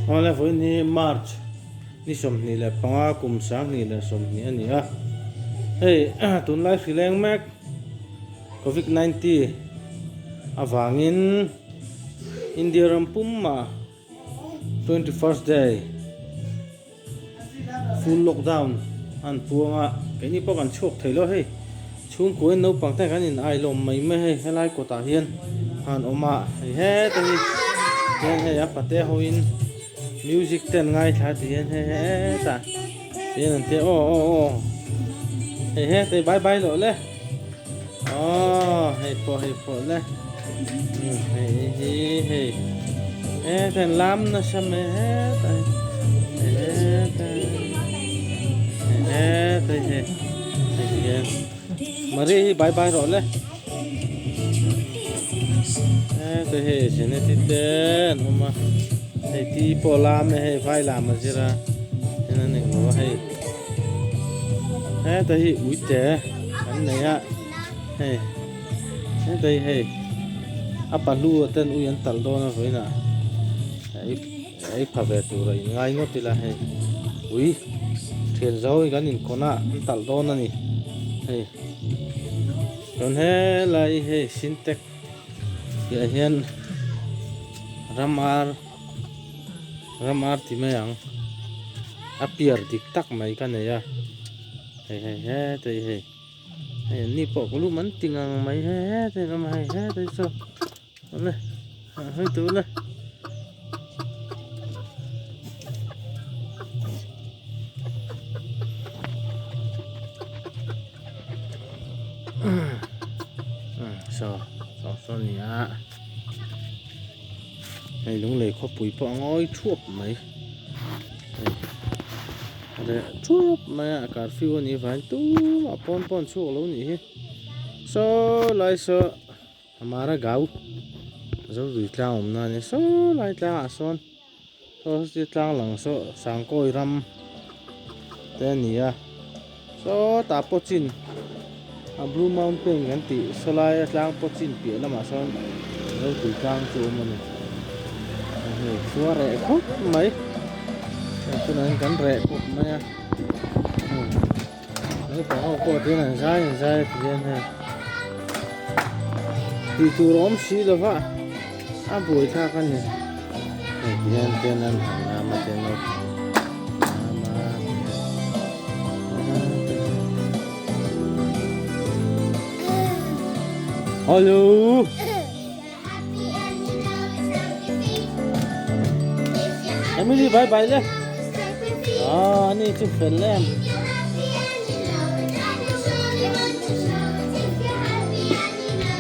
Hola, fue ni March. Ni som ni le panga kum sang ni le som ni ani a. Hey, tun lai fileng mek COVID-19 awangin India rampum ma 21st day full lockdown an puanga cái ni po kan chok thailo hei chung ko no pang ta kan in ai lom mai me hei helai ko ta hian han oma he ta ni hian he ya pate hoin music ten ngai tha ti hian he ta hian te o he te bye bye lo le he po le he ten lam na shame he ta he Mari bye bye rồi đấy. Tôi hệ sẽ nên tiếp đến hôm mà thầy đi bỏ làm hay phải làm mà ra cho nên mình có hay tôi hệ ủi té anh này á hay tôi hệ apa lu tên ui anh tal đó nó vậy nè ấy phải về tụ rồi ngay ngót thì là hay ui thiền rồi cái nhìn con á tal đó nó nè hay còn he lại he sintek ya hian ramar thì mấy ang apiar dik tak mai cái này à he thì he ni po ko lu man tingang mai he thì nó mai he thì so này hơi tú này so nia này đúng là có bụi bọ ngói chuột mấy đây chuột mấy cả phiêu này phải tu mà pon chuột lâu nhỉ so lại so hamaरा गाँव जो दिखला हमना ने so lại tlang ason so tlang lang so sang koi ram te nia so tapochin a Blue Mountain kan ti solai tlang pochin pi lama son lo tu tlang chu man ni suar re khop mai tu nan kan re khop mai a ni pa ho ko tin an sai tiền này ti tu rom si lo va a bui tha kan ni tiền an na ma tiền no Hello. Emily bye bye le. Anh ấy chụp phim lên.